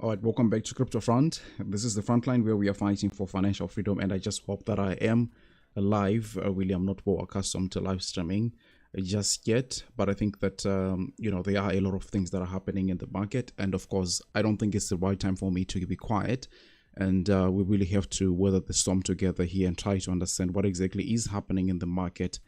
All right, welcome back to Crypto Front. This is the front line where we are fighting for financial freedom, and I just hope that I am live. Really, I'm not well accustomed to live streaming just yet, but I think that there are a lot of things that are happening in the market, and of course, I don't think it's the right time for me to be quiet. And we really have to weather the storm together here and try to understand what exactly is happening in the market.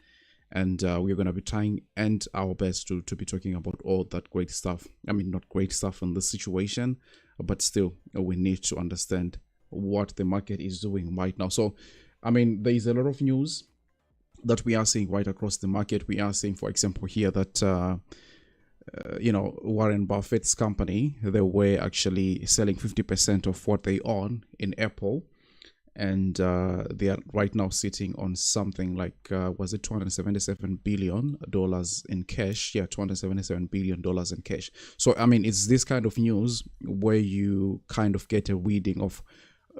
And we're going to be trying and our best to be talking about all that great stuff. I mean, not great stuff in this situation, but still we need to understand what the market is doing right now. So, I mean, there is a lot of news that we are seeing right across the market. We are seeing, for example, here that, Warren Buffett's company, they were actually selling 50% of what they own in Apple. And they are right now sitting on something like, was it $277 billion in cash? Yeah, $277 billion in cash. So, I mean, it's this kind of news where you kind of get a reading of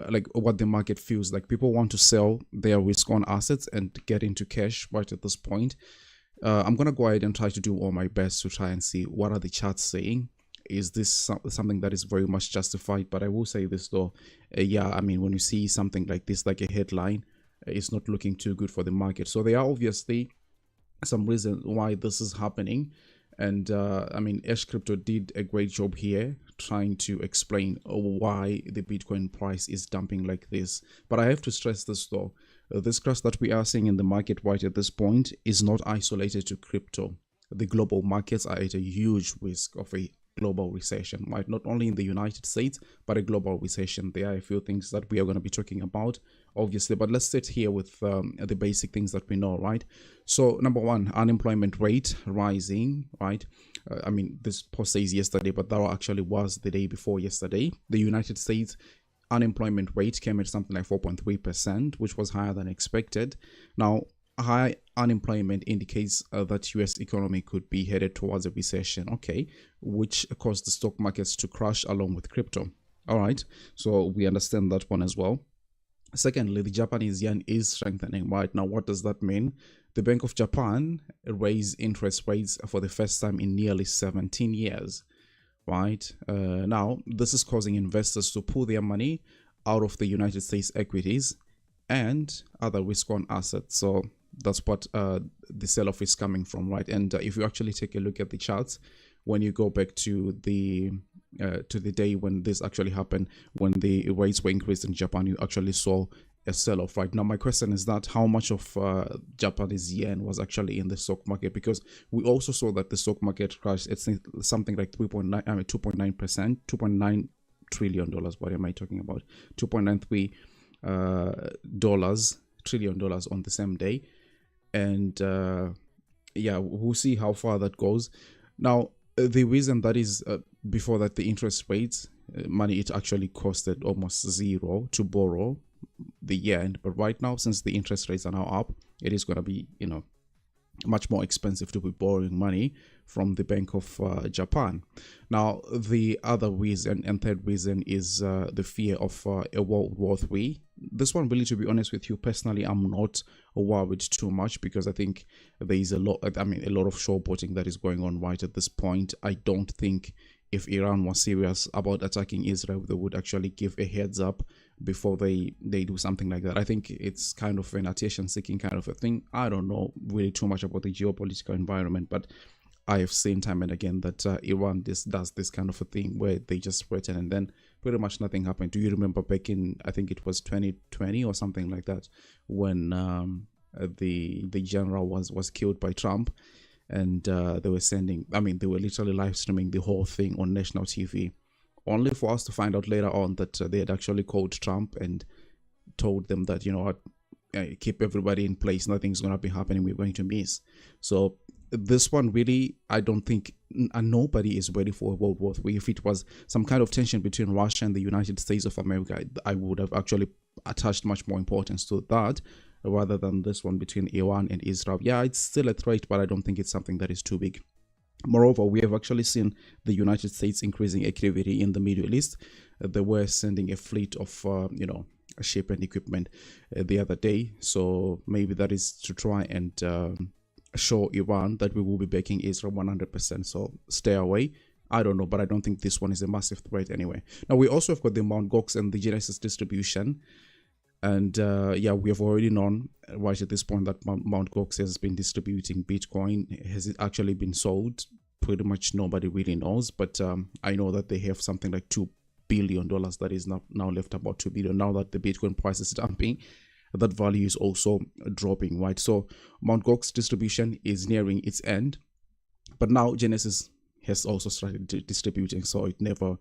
like what the market feels like. People want to sell their risk-on assets and get into cash right at this point. I'm going to go ahead and try to do all my best to try and see what are the charts saying. Is this something that is very much justified? But I will say this though, yeah, I mean, when you see something like this, like a headline, it's not looking too good for the market. So there are obviously some reasons why this is happening. And I mean, Ash Crypto did a great job here trying to explain why the Bitcoin price is dumping like this. But I have to stress this though, this crash that we are seeing in the market right at this point is not isolated to crypto. The global markets are at a huge risk of a global recession, right? Not only in the United States, but a global recession. There are a few things that we are going to be talking about, obviously, but let's sit here with the basic things that we know, right? So, number one, unemployment rate rising, right? I mean, this post says yesterday, but that actually was the day before yesterday. The United States unemployment rate came at something like 4.3%, which was higher than expected. Now, high unemployment indicates that US economy could be headed towards a recession, okay, which caused the stock markets to crash along with crypto. All right, so we understand that one as well. Secondly, the Japanese yen is strengthening right now. What does that mean? The Bank of Japan raised interest rates for the first time in nearly 17 years, right? Now, this is causing investors to pull their money out of the United States equities and other risk-on assets. So that's what the sell-off is coming from, right? And if you actually take a look at the charts, when you go back to the day when this actually happened, when the rates were increased in Japan, you actually saw a sell-off, right? Now, my question is that how much of Japanese yen was actually in the stock market? Because we also saw that the stock market crashed. It's something like 2.9%, $2.9 trillion. What am I talking about? $2.93 trillion on the same day. And yeah, we'll see how far that goes. Now, the reason that is before that, the interest rates, money, it actually costed almost zero to borrow the yen. But right now, since the interest rates are now up, it is going to be, much more expensive to be borrowing money from the Bank of Japan. Now, the other reason and third reason is the fear of a World War III. This one, really, to be honest with you, personally, I'm not worried too much because I think there is a lot of showboating that is going on right at this point. I don't think if Iran was serious about attacking Israel, they would actually give a heads up before they do something like that. I think it's kind of an attention-seeking kind of a thing. I don't know really too much about the geopolitical environment, but I have seen time and again that Iran does this kind of a thing where they just threaten and then pretty much nothing happened. Do you remember back in, I think it was 2020 or something like that, when the general was killed by Trump? And they were they were literally live streaming the whole thing on national TV, only for us to find out later on that they had actually called Trump and told them that, keep everybody in place, nothing's going to be happening, we're going to miss. So this one, really, I don't think nobody is ready for a World War III. If it was some kind of tension between Russia and the United States of America, I would have actually attached much more importance to that rather than this one between Iran and Israel. Yeah, it's still a threat, but I don't think it's something that is too big. Moreover, we have actually seen the United States increasing activity in the Middle East. They were sending a fleet of, ship and equipment the other day. So maybe that is to try and show Iran that we will be backing Israel 100%. So stay away. I don't know, but I don't think this one is a massive threat anyway. Now we also have got the Mt. Gox and the Genesis distribution. And yeah, we have already known right at this point that Mt. Gox has been distributing Bitcoin. Has it actually been sold? Pretty much nobody really knows, but I know that they have something like $2 billion that is now left, about 2 billion. Now that the Bitcoin price is dumping, that value is also dropping, right? So Mt. Gox distribution is nearing its end, but now Genesis has also started distributing, so it never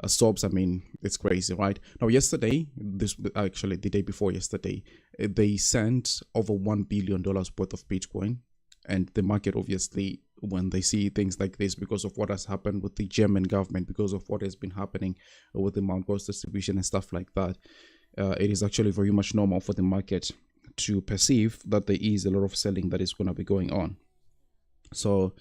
stops. I mean, it's crazy, right? Now yesterday, this actually the day before yesterday, they sent over $1 billion worth of Bitcoin, and the market obviously, when they see things like this, because of what has happened with the German government, because of what has been happening with the Mt. Gox distribution and stuff like that, it is actually very much normal for the market to perceive that there is a lot of selling that is going to be going on. So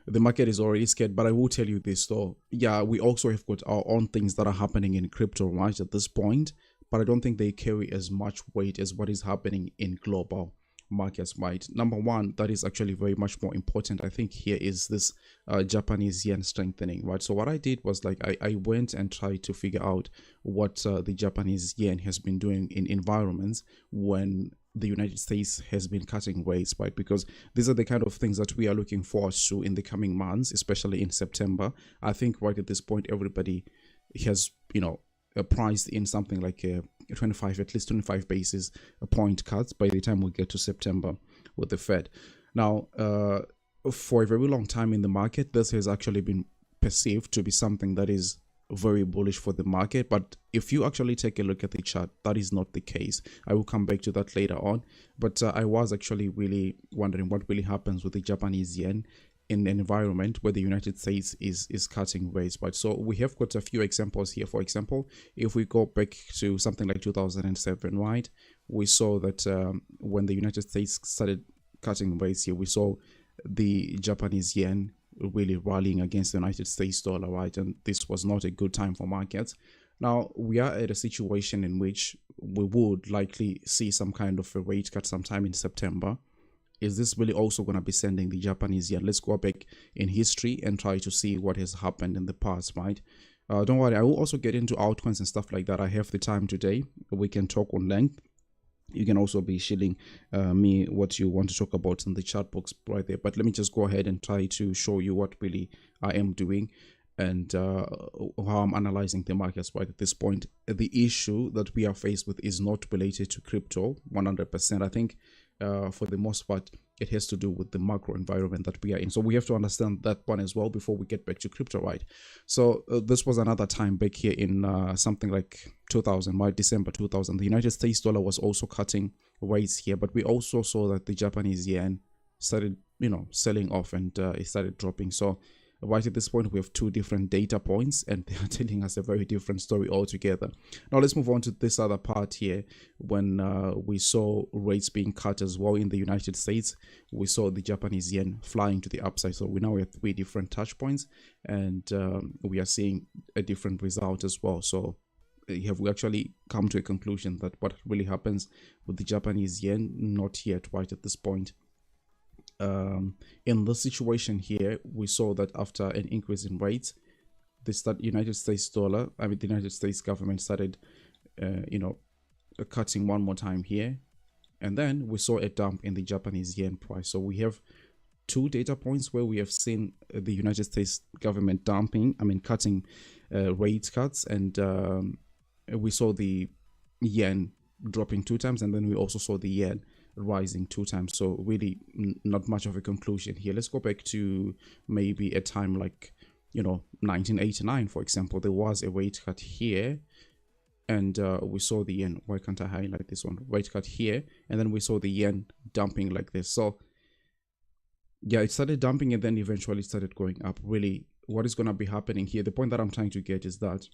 the market is already scared. But I will tell you this though, yeah, we also have got our own things that are happening in crypto right at this point, but I don't think they carry as much weight as what is happening in global markets, right? Number one, that is actually very much more important, I think, here is this Japanese yen strengthening, right? So what I did was, like, I went and tried to figure out what the Japanese yen has been doing in environments when the United States has been cutting rates, right? Because these are the kind of things that we are looking forward to in the coming months, especially in September. I think right at this point, everybody has, priced in something like a 25, at least 25 basis point cuts by the time we get to September with the Fed. Now, for a very long time in the market, this has actually been perceived to be something that is very bullish for the market, but if you actually take a look at the chart, that is not the case. I will come back to that later on, but I was actually really wondering what really happens with the Japanese yen in an environment where the United States is cutting rates, right? So we have got a few examples here. For example, if we go back to something like 2007, right, we saw that when the United States started cutting rates here, we saw the Japanese yen really rallying against the United States dollar, right? And this was not a good time for markets. Now we are at a situation in which we would likely see some kind of a rate cut sometime in September. Is this really also going to be sending the Japanese yen? Let's go back in history and try to see what has happened in the past, right? Don't worry, I will also get into altcoins and stuff like that. I have the time today. We can talk on length. You can also be shilling me what you want to talk about in the chat box right there. But let me just go ahead and try to show you what really I am doing and how I'm analyzing the markets right at this point. The issue that we are faced with is not related to crypto 100%. I think for the most part, it has to do with the macro environment that we are in. So we have to understand that one as well before we get back to crypto, right? So this was another time back here in something like 2000, right? December 2000. The United States dollar was also cutting rates here, but we also saw that the Japanese yen started, selling off and it started dropping. So right at this point, we have two different data points and they are telling us a very different story altogether. Now let's move on to this other part here. When we saw rates being cut as well in the United States, we saw the Japanese yen flying to the upside. So we now have three different touch points and we are seeing a different result as well. So have we actually come to a conclusion that what really happens with the Japanese yen? Not yet, right at this point. In this situation here, we saw that after an increase in rates, the United States dollar, the United States government started, cutting one more time here, and then we saw a dump in the Japanese yen price. So we have two data points where we have seen the United States government cutting rate cuts, and we saw the yen dropping two times, and then we also saw the yen rising two times. So really not much of a conclusion here. Let's go back to maybe a time like 1989, for example. There was a rate cut here and we saw the yen. Why can't I highlight this one? Rate cut here, and then we saw the yen dumping like this. So yeah, it started dumping and then eventually started going up. Really, what is going to be happening here, the point that I'm trying to get is that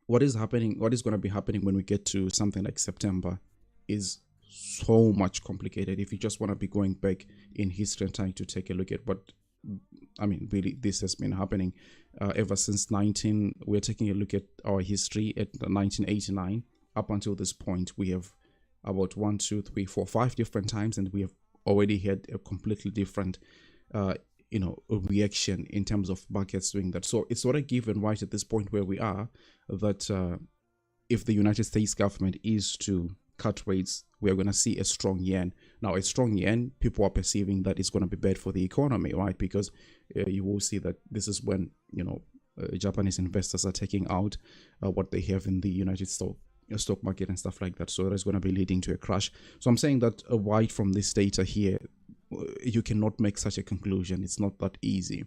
what is going to be happening when we get to something like September is so much complicated. If you just want to be going back in history and trying to take a look at what really this has been happening ever since we're taking a look at our history at 1989 up until this point. We have about 5 different times, and we have already had a completely different a reaction in terms of markets doing that. So it's sort of given right at this point where we are that if the United States government is to cut rates, we're going to see a strong yen. Now, a strong yen, people are perceiving that it's going to be bad for the economy, right? Because you will see that this is when, Japanese investors are taking out what they have in the United stock market and stuff like that. So that's going to be leading to a crash. So I'm saying that right from this data here, you cannot make such a conclusion. It's not that easy.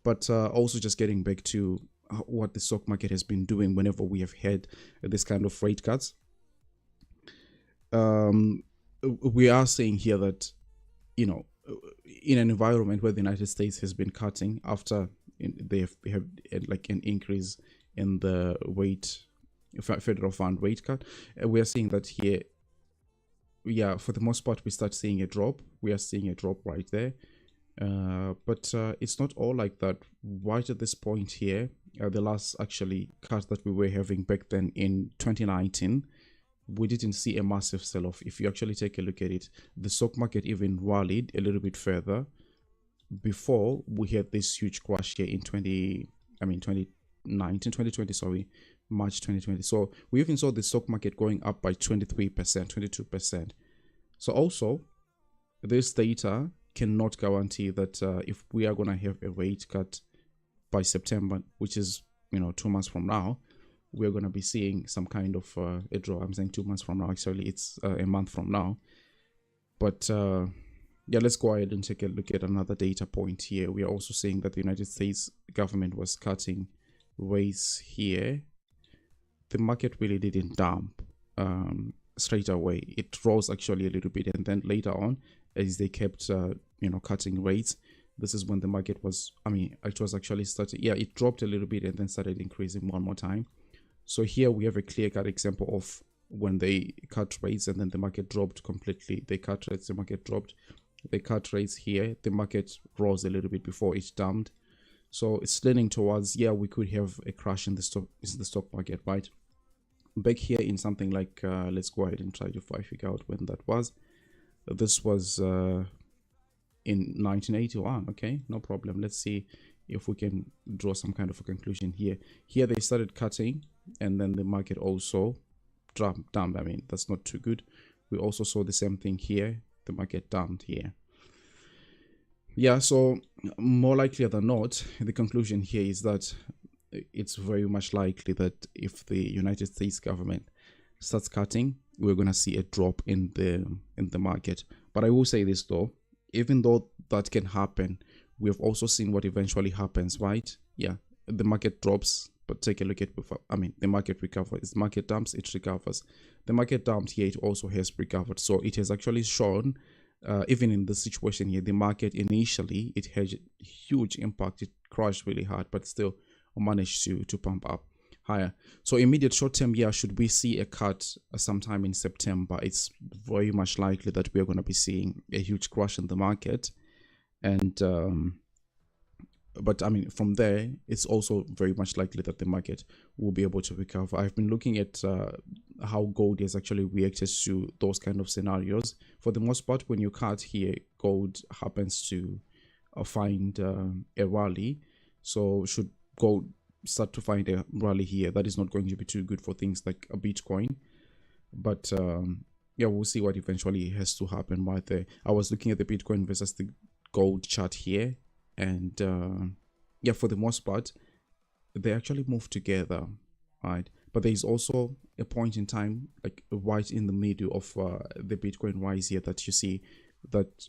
But also just getting back to what the stock market has been doing whenever we have had this kind of rate cuts. We are saying here that, in an environment where the United States has been cutting after they have had like an increase in the federal fund rate cut, we are seeing that here, for the most part, we start seeing a drop. We are seeing a drop right there. But it's not all like that. Right at this point here, the last actually cut that we were having back then in 2019, we didn't see a massive sell-off. If you actually take a look at it, the stock market even rallied a little bit further before we had this huge crash here in 2020, March 2020. So we even saw the stock market going up by 23%, 22%. So also, this data cannot guarantee that if we are going to have a rate cut by September, which is 2 months from now, we're going to be seeing some kind of a draw. I'm saying 2 months from now. Actually, it's a month from now. But let's go ahead and take a look at another data point here. We are also seeing that the United States government was cutting rates here. The market really didn't dump straight away. It rose actually a little bit, and then later on, as they kept cutting rates, this is when the market was, it was actually starting, it dropped a little bit and then started increasing one more time. So here we have a clear-cut example of when they cut rates and then the market dropped completely. They cut rates, the market dropped. They cut rates here, the market rose a little bit before it dumped. So it's leaning towards, we could have a crash in the stock market, right? Back here in something like, let's go ahead and try to figure out when that was. This was in 1981. Okay, no problem. Let's see if we can draw some kind of a conclusion here. Here they started cutting, and then the market also dumped. That's not too good. We also saw the same thing here. The market dumped here. So more likely than not, the conclusion here is that it's very much likely that if the United States government starts cutting, we're going to see a drop in the market. But I will say this though, even though that can happen, we have also seen what eventually happens, right? The market drops, but take a look at the market recovers. The market dumps, it recovers. The market dumped here, it also has recovered. So it has actually shown, even in this situation here, the market initially, it had huge impact. It crashed really hard, but still managed to pump up higher. So immediate short term, should we see a cut sometime in September, it's very much likely that we're going to be seeing a huge crash in the market. And but from there, it's also very much likely that the market will be able to recover. I've been looking at how gold has actually reacted to those kind of scenarios. For the most part, when you cut here, gold happens to find a rally. So should gold start to find a rally here, that is not going to be too good for things like a Bitcoin. But we'll see what eventually has to happen right there. I was looking at the Bitcoin versus the gold chart here, and for the most part, they actually move together, right? But there is also a point in time, like right in the middle of the Bitcoin rise here, that you see that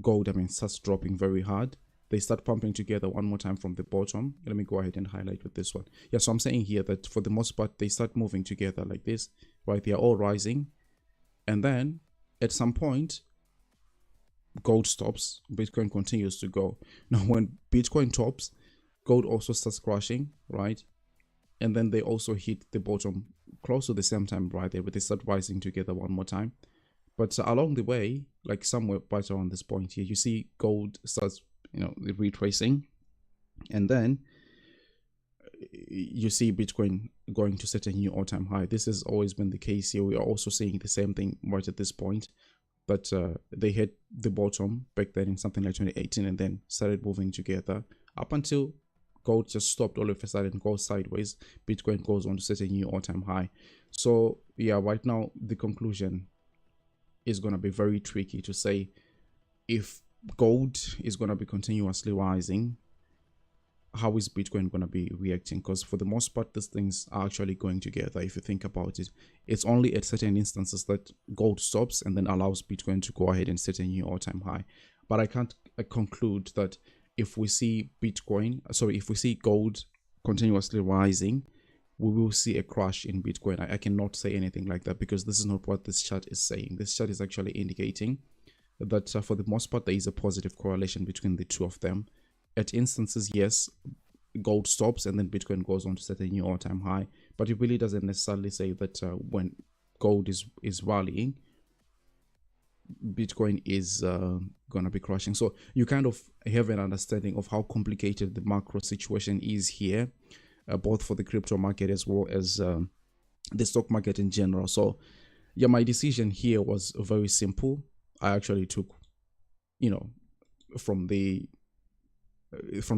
gold starts dropping very hard. They start pumping together one more time from the bottom. Let me go ahead and highlight with this one. So I'm saying here that for the most part, they start moving together like this, right? They are all rising, and then at some point, gold stops, Bitcoin continues to go. Now when Bitcoin tops, gold also starts crashing, right? And then they also hit the bottom close to the same time right there, but they start rising together one more time. But along the way, like somewhere right around this point here, you see gold starts retracing, and then you see Bitcoin going to set a new all-time high. This has always been the case here. We are also seeing the same thing right at this point. but they hit the bottom back then in something like 2018 and then started moving together up until gold just stopped all of a sudden, goes sideways. Bitcoin goes on to set a new all-time high. So yeah, right now the conclusion is going to be very tricky to say if gold is going to be continuously rising, how is Bitcoin going to be reacting? Because for the most part, these things are actually going together. If you think about it, it's only at certain instances that gold stops and then allows Bitcoin to go ahead and set a new all-time high. But I can't conclude that if we see if we see gold continuously rising, we will see a crash in Bitcoin. I cannot say anything like that because this is not what this chart is saying. This chart is actually indicating that for the most part, there is a positive correlation between the two of them. At instances, yes, gold stops and then Bitcoin goes on to set a new all-time high, but it really doesn't necessarily say that when gold is rallying, Bitcoin is gonna be crashing. So you kind of have an understanding of how complicated the macro situation is here, both for the crypto market as well as the stock market in general. So yeah, my decision here was very simple. I actually took, from the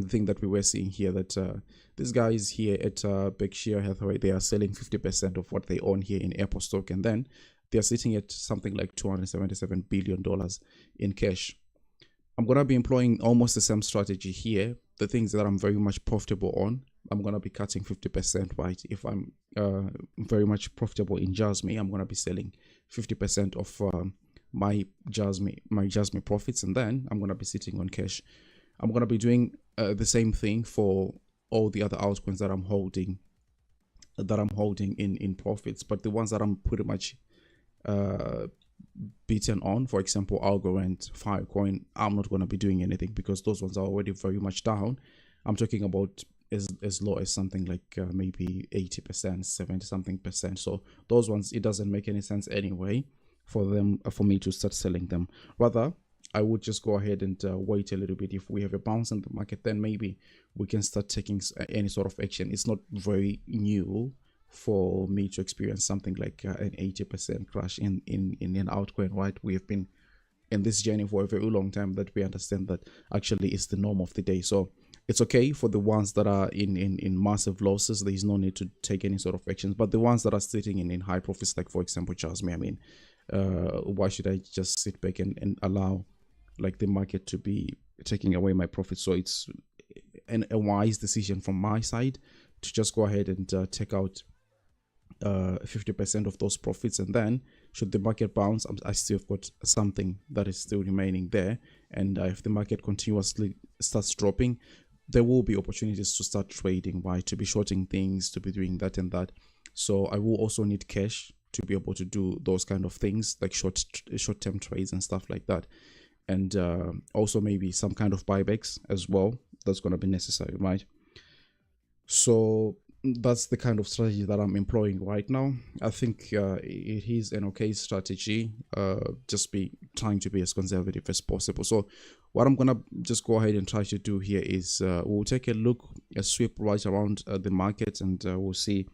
thing that we were seeing here, that these guys here at Berkshire Hathaway, they are selling 50% of what they own here in Apple stock, and then they are sitting at something like $277 billion in cash. I'm going to be employing almost the same strategy here. The things that I'm very much profitable on, I'm going to be cutting 50%, right? If I'm very much profitable in Jasmy, I'm going to be selling 50% of my Jasmy profits, and then I'm going to be sitting on cash. I'm going to be doing the same thing for all the other altcoins that I'm holding in profits, but the ones that I'm pretty much beaten on, for example Algorand, Filecoin, I'm not going to be doing anything because those ones are already very much down. I'm talking about as low as something like maybe 80%, 70 something percent. So those ones, it doesn't make any sense anyway for me to start selling them. Rather, I would just go ahead and wait a little bit. If we have a bounce in the market, then maybe we can start taking any sort of action. It's not very new for me to experience something like an 80% crash in an altcoin, right? We have been in this journey for a very long time that we understand that actually it's the norm of the day. So it's okay for the ones that are in massive losses. There is no need to take any sort of actions. But the ones that are sitting in high profits, like for example Jasmy, I mean, why should I just sit back and allow like the market to be taking away my profits? So it's a wise decision from my side to just go ahead and take out 50% of those profits, and then should the market bounce, I still have got something that is still remaining there. And if the market continuously starts dropping, there will be opportunities to start trading, right? To be shorting things, to be doing that and that. So I will also need cash to be able to do those kind of things, like short-term trades and stuff like that. And also maybe some kind of buybacks as well. That's going to be necessary, right? So that's the kind of strategy that I'm employing right now. I think it is an okay strategy. Just be trying to be as conservative as possible. So what I'm gonna just go ahead and try to do here is we'll take a sweep right around the market, and we'll see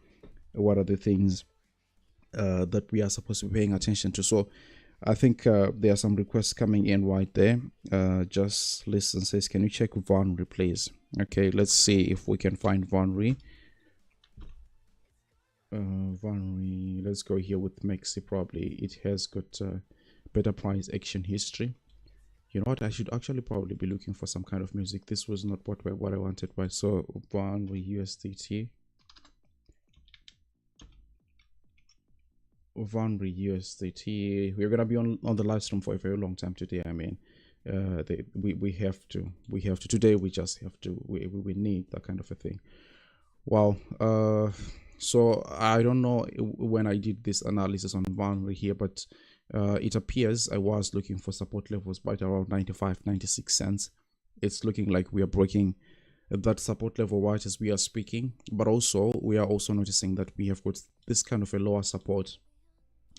what are the things that we are supposed to be paying attention to. So I think there are some requests coming in right there. Just listen, says, can you check Vanry, please? Okay, let's see if we can find Vanry. Vanry, let's go here with Mexi. Probably it has got better price action history. You know what, I should actually probably be looking for some kind of music. This was not what I wanted, right? So Vanry USDT. Vanry USDT. We're gonna be on the live stream for a very long time today. I mean, we have to today. We just have to. We need that kind of a thing. Wow. So I don't know when I did this analysis on Vanry here, but it appears I was looking for support levels right around 95-96 cents. It's looking like we are breaking that support level right as we are speaking, but also we are also noticing that we have got this kind of a lower support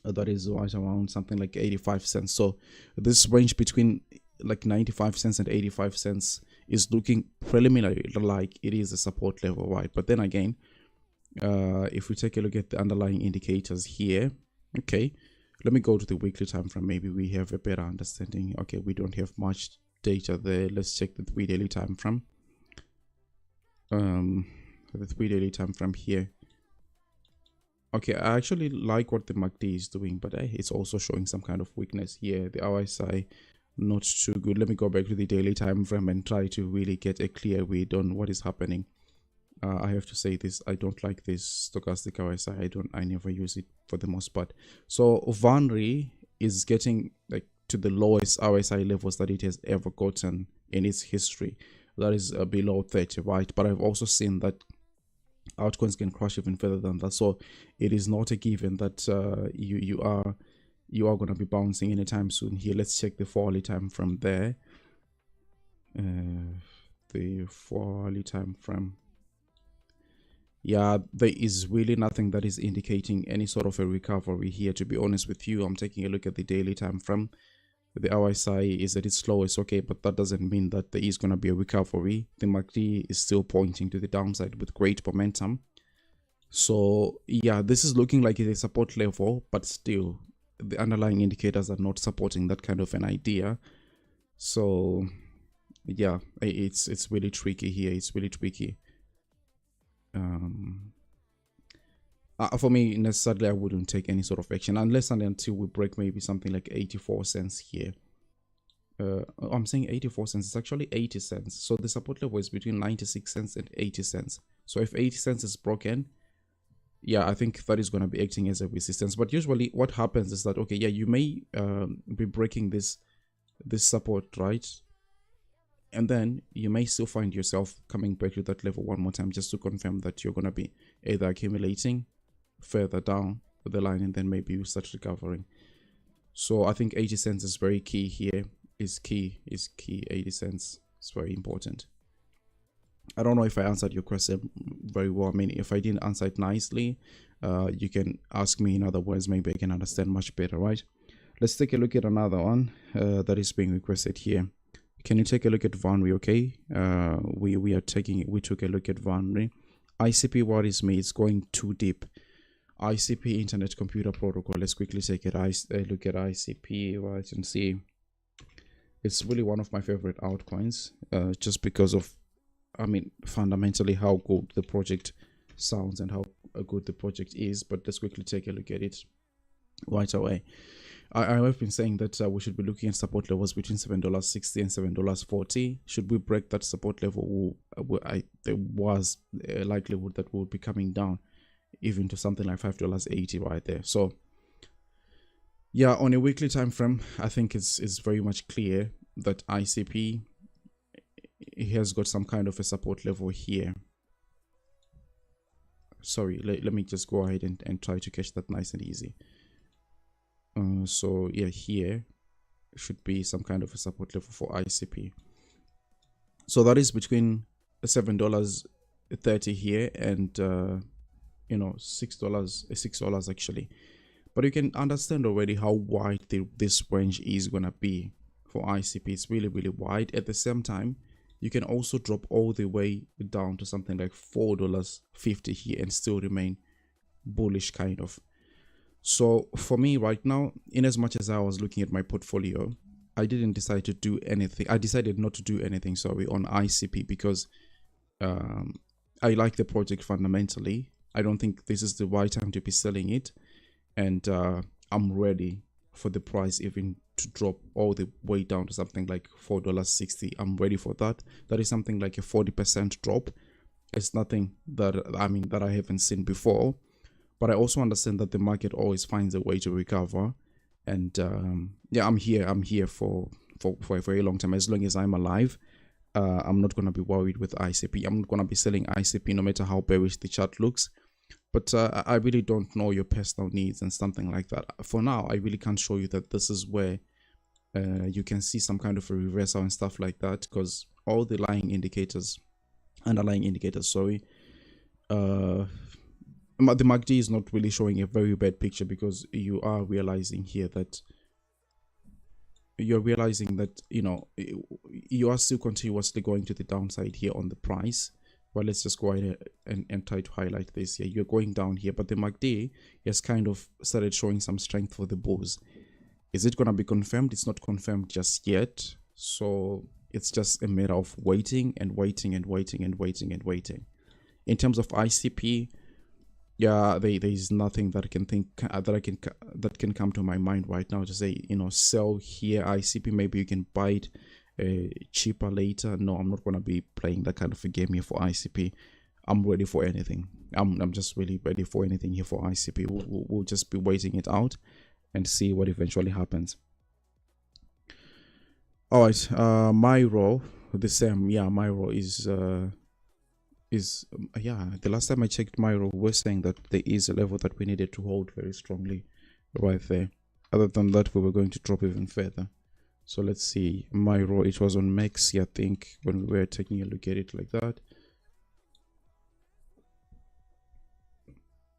that is right around something like 85 cents. So this range between like 95 cents and 85 cents is looking preliminary like it is a support level, right? But then again, if we take a look at the underlying indicators here, okay, Let me go to the weekly time frame. Maybe we have a better understanding. Okay, we don't have much data there. Let's check the 3 daily time frame. The 3 daily time frame here. Okay, I actually like what the MACD is doing, but it's also showing some kind of weakness here. The RSI not too good. Let me go back to the daily time frame and try to really get a clear read on what is happening. I have to say this, I don't like this stochastic RSI. I never use it for the most part. So Vanry is getting like to the lowest RSI levels that it has ever gotten in its history. That is below 30, right? But I've also seen that altcoins can crash even further than that. So it is not a given that you are going to be bouncing anytime soon here. Let's check the 4-hourly time from there. The 4-hourly time frame. Yeah, there is really nothing that is indicating any sort of a recovery here, to be honest with you. I'm taking a look at the daily time frame. The RSI is at its lowest, okay, but that doesn't mean that there is going to be a recovery. The MACD is still pointing to the downside with great momentum. So yeah, this is looking like it's a support level, but still the underlying indicators are not supporting that kind of an idea. So yeah, it's really tricky here. It's really tricky. For me, necessarily, I wouldn't take any sort of action unless and until we break maybe something like 84 cents here. I'm saying 84 cents. It's actually 80 cents. So the support level is between 96 cents and 80 cents. So if 80 cents is broken, yeah, I think that is going to be acting as a resistance. But usually what happens is that, okay, yeah, you may be breaking this support, right? And then you may still find yourself coming back to that level one more time just to confirm that you're going to be either accumulating further down the line and then maybe you start recovering. So I think 80 cents is very key here. Is key. 80 cents is very important. I don't know if I answered your question very well. I mean, if I didn't answer it nicely, you can ask me in other words. Maybe I can understand much better, right? Let's take a look at another one that is being requested here. Can you take a look at Vanry? Okay, we took a look at Vanry. ICP, what is me? It's going too deep. ICP, Internet Computer Protocol. Let's quickly take a look at ICP, right, and see. It's really one of my favorite altcoins, just because of, I mean, fundamentally how good the project sounds and how good the project is. But let's quickly take a look at it right away. I have been saying that we should be looking at support levels between $7.60 and $7.40. Should we break that support level, there was a likelihood that we'll be coming down even to something like $5.80 right there. So yeah, on a weekly time frame, I think it's very much clear that ICP has got some kind of a support level here. Sorry, let me just go ahead and try to catch that nice and easy. So yeah, here should be some kind of a support level for ICP. So that is between $7.30 here and $6 actually. But you can understand already how wide this range is gonna be for ICP. It's really, really wide. At the same time, you can also drop all the way down to something like $4.50 here and still remain bullish kind of. So for me right now, in as much as I was looking at my portfolio, I didn't decide to do anything. I decided not to do anything, sorry, on ICP because I like the project fundamentally. I don't think this is the right time to be selling it. And I'm ready for the price even to drop all the way down to something like $4.60. I'm ready for that. That is something like a 40% drop. It's nothing that I haven't seen before. But I also understand that the market always finds a way to recover. And yeah, I'm here for a very long time. As long as I'm alive, I'm not going to be worried with ICP. I'm not going to be selling ICP no matter how bearish the chart looks. But I really don't know your personal needs and something like that. For now, I really can't show you that this is where you can see some kind of a reversal and stuff like that, because all the underlying indicators, sorry, the MACD is not really showing a very bad picture, because you are realizing here that you are still continuously going to the downside here on the price. Well, let's just go ahead and try to highlight this here. You're going down here, but the MACD has kind of started showing some strength for the bulls. Is it going to be confirmed? It's not confirmed just yet. So it's just a matter of waiting and waiting and waiting and waiting and waiting. In terms of ICP, yeah, there is nothing that I can think that can come to my mind right now to say, you know, sell here ICP. Maybe you can buy it cheaper later. No, I'm not gonna be playing that kind of a game here for ICP. I'm ready for anything. I'm just really ready for anything here for ICP. We'll just be waiting it out and see what eventually happens. All right, Myro, the same. Yeah, Myro is yeah, the last time I checked Myro, we're saying that there is a level that we needed to hold very strongly right there. Other than that, we were going to drop even further. So let's see, Myro, it was on Maxi, I think, when we were taking a look at it like that.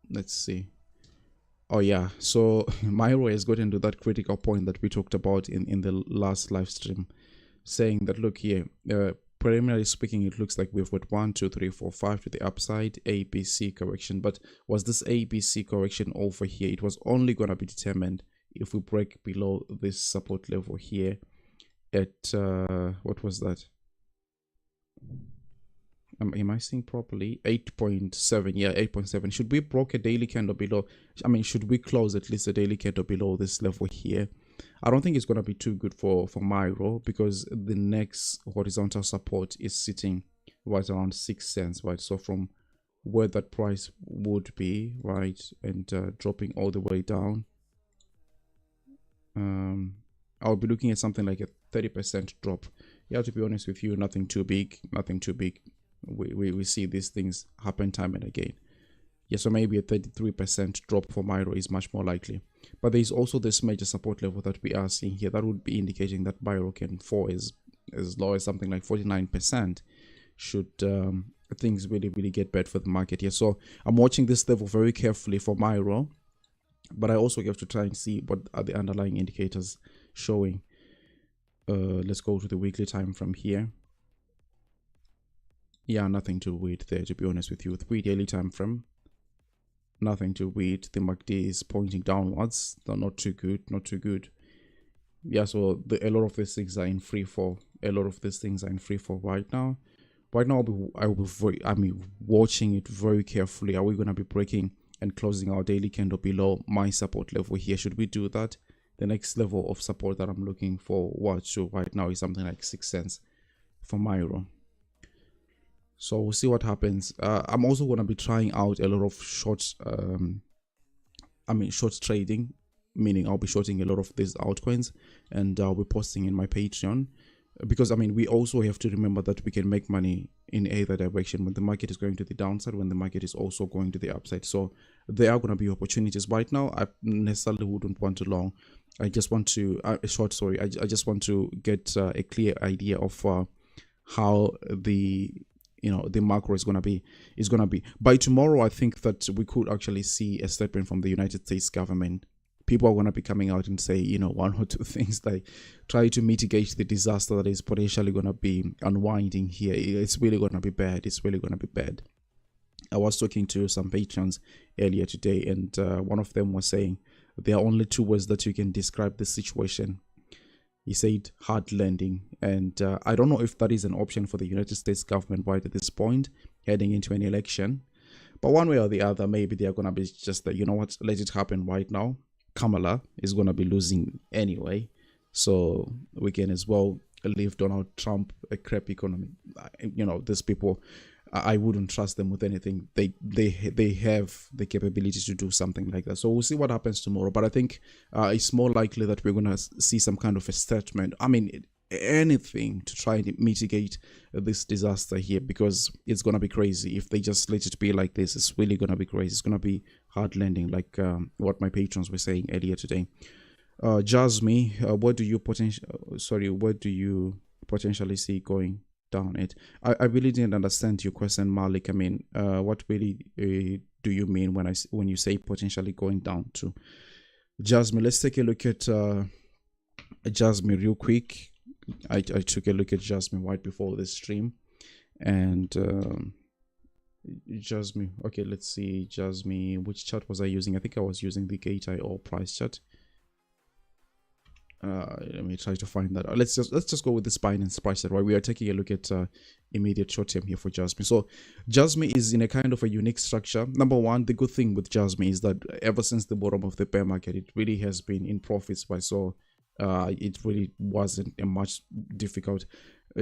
Let's see. Oh yeah, so Myro has gotten to that critical point that we talked about in the last live stream, saying that, look here, preliminarily speaking, it looks like we've got 1, 2, 3, 4, 5 to the upside, ABC correction. But was this ABC correction over here? It was only going to be determined if we break below this support level here at what was that? Am I seeing properly? 8.7. Yeah, 8.7. Should we broke a daily candle below? I mean, should we close at least a daily candle below this level here? I don't think it's going to be too good for Myro, because the next horizontal support is sitting right around 6 cents, right? So from where that price would be, right, and dropping all the way down, I'll be looking at something like a 30% drop. Yeah, to be honest with you, nothing too big, nothing too big. We see these things happen time and again. Yeah, so maybe a 33% drop for Myro is much more likely. But there is also this major support level that we are seeing here that would be indicating that Myro can fall as low as something like 49% should things really get bad for the market here. So I'm watching this level very carefully for Myro, but I also have to try and see what are the underlying indicators showing. Let's go to the weekly time from here. Yeah, nothing to read there, to be honest with you. With daily time frame, nothing to read. The MACD is pointing downwards. They're not too good, not too good. Yeah, so a lot of these things are in free fall. A lot of these things are in free fall right now. Right now, I'm watching it very carefully. Are we going to be breaking and closing our daily candle below my support level here? Should we do that? The next level of support that I'm looking for right now is something like 6 cents for Myro. So we'll see what happens. I'm also going to be trying out a lot of short trading, meaning I'll be shorting a lot of these altcoins, and I'll be posting in my Patreon, because I mean, we also have to remember that we can make money in either direction, when the market is going to the downside, when the market is also going to the upside. So there are going to be opportunities. Right now, I necessarily wouldn't want to long. I just want to short. Sorry, I just want to get a clear idea of how the macro is going to be. By tomorrow, I think that we could actually see a statement from the United States government. People are going to be coming out and say, one or two things, like try to mitigate the disaster that is potentially going to be unwinding here. It's really going to be bad. It's really going to be bad. I was talking to some patrons earlier today, and one of them was saying there are only 2 words that you can describe this situation. He said hard landing, and I don't know if that is an option for the United States government right at this point, heading into an election. But one way or the other, maybe they are going to be just that, you know what, let it happen right now. Kamala is going to be losing anyway, so we can as well leave Donald Trump a crap economy. These people, I wouldn't trust them with anything. They have the capability to do something like that. So we'll see what happens tomorrow. But I think it's more likely that we're going to see some kind of a statement. I mean, anything to try and mitigate this disaster here, because it's going to be crazy. If they just let it be like this, it's really going to be crazy. It's going to be hard landing, like what my patrons were saying earlier today. Jasmy, what do you potentially see going down it? I really didn't understand your question, Malik. I mean, what really do you mean when you say potentially going down to? Jasmy, let's take a look at Jasmy real quick. I took a look at Jasmy right before this stream, and Jasmy. Okay, let's see. Jasmy. Which chart was I using? I think I was using the Gate or price chart. Let me try to find that. Let's just go with the Binance price chart. Right, we are taking a look at immediate short term here for Jasmy. So Jasmy is in a kind of a unique structure. Number one, the good thing with Jasmy is that ever since the bottom of the bear market, it really has been in profits. Right, so it really wasn't a much difficult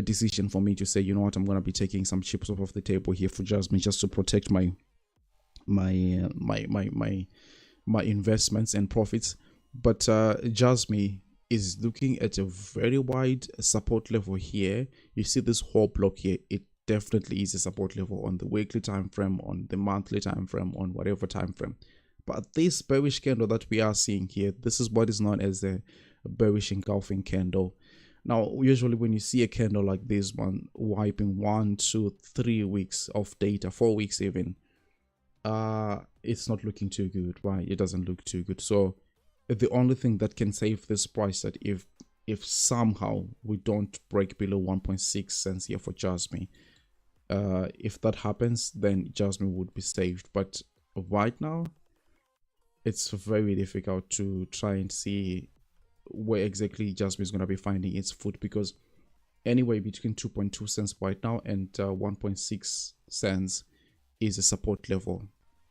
decision for me to say, you know what, I'm gonna be taking some chips off of the table here for Jasmy just to protect my investments and profits. But Jasmy is looking at a very wide support level here. You see this whole block here, it definitely is a support level on the weekly time frame, on the monthly time frame, on whatever time frame. But this bearish candle that we are seeing here, this is what is known as a bearish engulfing candle. Now usually when you see a candle like this one wiping 1, 2, 3 weeks of data, 4 weeks even, it's not looking too good, right? It doesn't look too good. So the only thing that can save this price, that if somehow we don't break below 1.6 cents here for Jasmy, if that happens, then Jasmy would be saved. But right now it's very difficult to try and see where exactly Jasmy is going to be finding its foot, because anyway between 2.2 cents right now and 1.6 cents is a support level,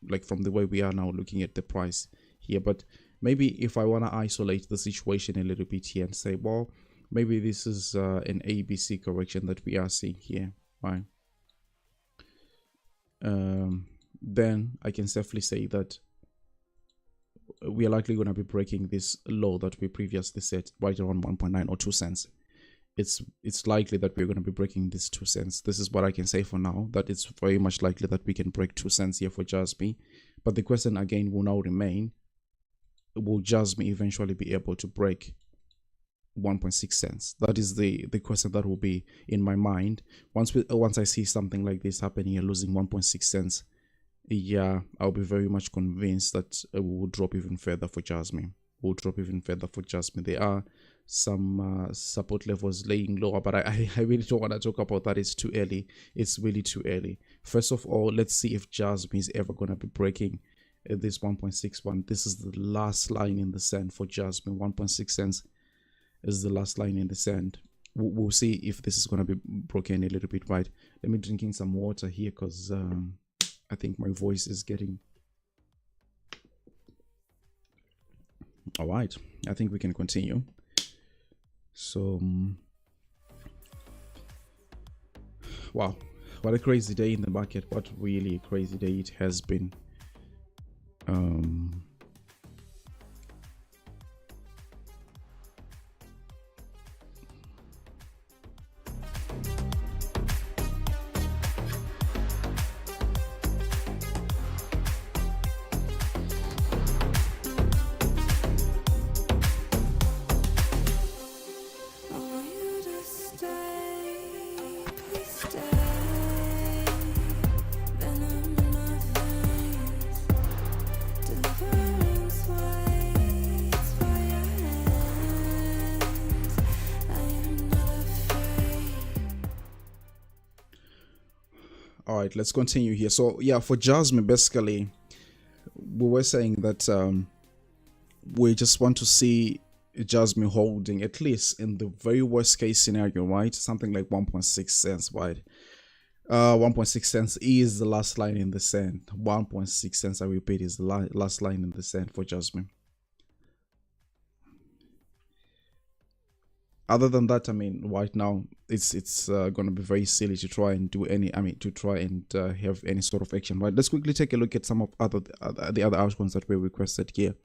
like from the way we are now looking at the price here. But maybe if I want to isolate the situation a little bit here and say, well, maybe this is an ABC correction that we are seeing here, right? Then I can safely say that we are likely going to be breaking this low that we previously set right around 1.9 or 2 cents. It's likely that we're going to be breaking this 2 cents. This is what I can say for now, that it's very much likely that we can break 2 cents here for Jasmy. But the question again will now remain, will Jasmy eventually be able to break 1.6 cents? That is the question that will be in my mind once I see something like this happening and losing 1.6 cents. Yeah, I'll be very much convinced that we will drop even further for Jasmy. We'll drop even further for Jasmy. There are some support levels laying lower, but I really don't want to talk about that. It's too early. It's really too early. First of all, let's see if Jasmy is ever going to be breaking this 1.61. This is the last line in the sand for Jasmy. 1.6 cents is the last line in the sand. We'll see if this is going to be broken a little bit, right? Let me drinking some water here, because I think my voice is getting... All right, I think we can continue. So wow, what a crazy day in the market. What really a crazy day it has been. All right, let's continue here. So yeah, for Jasmy, basically we were saying that we just want to see Jasmy holding, at least in the very worst case scenario, right, something like 1.6 cents, right? 1.6 cents is the last line in the sand. 1.6 cents, I repeat, is the last line in the sand for Jasmy. Other than that, I mean, right now it's going to be very silly to try and do any, to try and have any sort of action, right? Let's quickly take a look at some of the other outcomes that were requested here.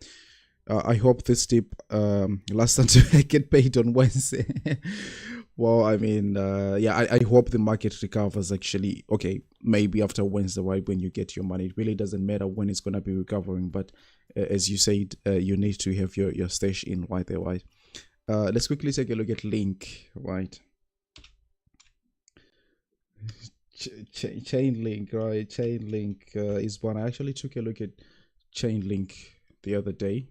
I hope this tip lasts until I get paid on Wednesday. Well, I mean, yeah, I hope the market recovers actually. Okay, maybe after Wednesday, right, when you get your money. It really doesn't matter when it's going to be recovering, but as you said, you need to have your stash in right there, right? Let's quickly take a look at Link, right? Chainlink, right? Chainlink is one. I actually took a look at Chainlink the other day.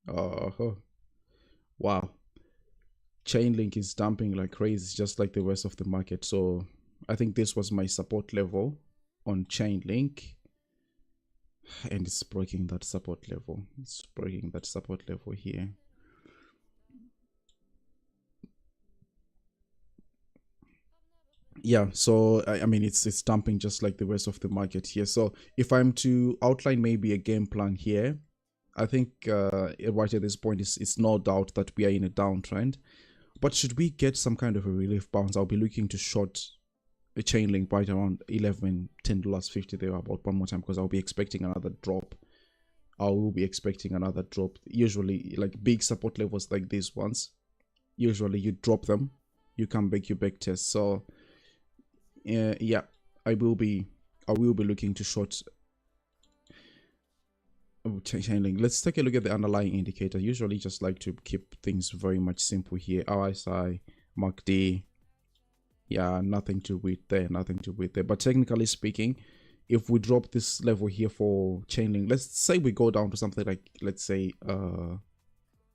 Oh, wow. Chainlink is dumping like crazy, just like the rest of the market. So I think this was my support level. on Chainlink, and it's breaking that support level. It's breaking that support level here. Yeah, so I mean it's dumping just like the rest of the market here. So if I'm to outline maybe a game plan here, I think right at this point it's no doubt that we are in a downtrend. But should we get some kind of a relief bounce, I'll be looking to short a Chainlink right around $10.50 there about one more time, because I'll be expecting another drop. I will be expecting another drop. Usually, like big support levels like these ones, usually you drop them, you come back, you back test. So yeah, I will be looking to short Chainlink. Let's take a look at the underlying indicator. Usually just like to keep things very much simple here. RSI, MACD, yeah, nothing to read there, nothing to read there. But technically speaking, if we drop this level here for Chainlink, let's say we go down to something like, let's say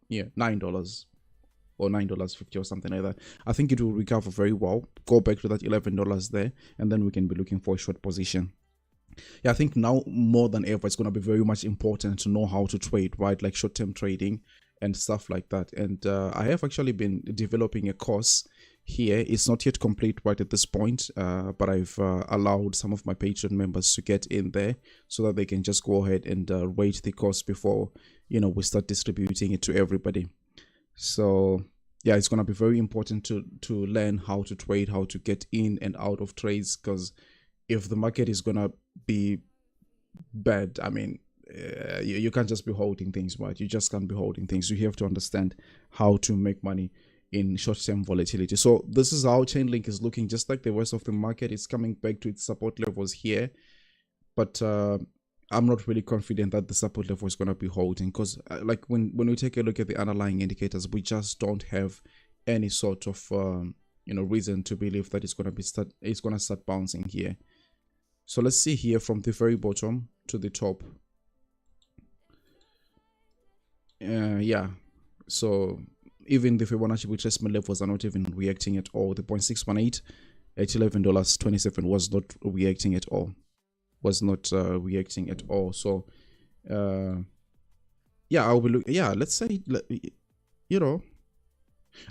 yeah, $9 or $9.50 or something like that, I think it will recover very well, go back to that $11 there, and then we can be looking for a short position. Yeah, I think now more than ever it's going to be very much important to know how to trade, right? Like short-term trading and stuff like that. And I have actually been developing a course here. It's not yet complete right at this point, but I've allowed some of my Patreon members to get in there so that they can just go ahead and rate the course before, you know, we start distributing it to everybody. So yeah, it's going to be very important to learn how to trade, how to get in and out of trades, because if the market is going to be bad, I mean, you can't just be holding things, right? You just can't be holding things. You have to understand how to make money in short-term volatility. So this is how Chainlink is looking, just like the rest of the market. It's coming back to its support levels here, but I'm not really confident that the support level is going to be holding, because like when we take a look at the underlying indicators, we just don't have any sort of you know, reason to believe that it's going to start bouncing here. So let's see here from the very bottom to the top. Yeah, so even the Fibonacci retracement levels are not even reacting at all. The 0.618 at $11.27 was not reacting at all. Reacting at all. So yeah, I'll be yeah, let's say, you know,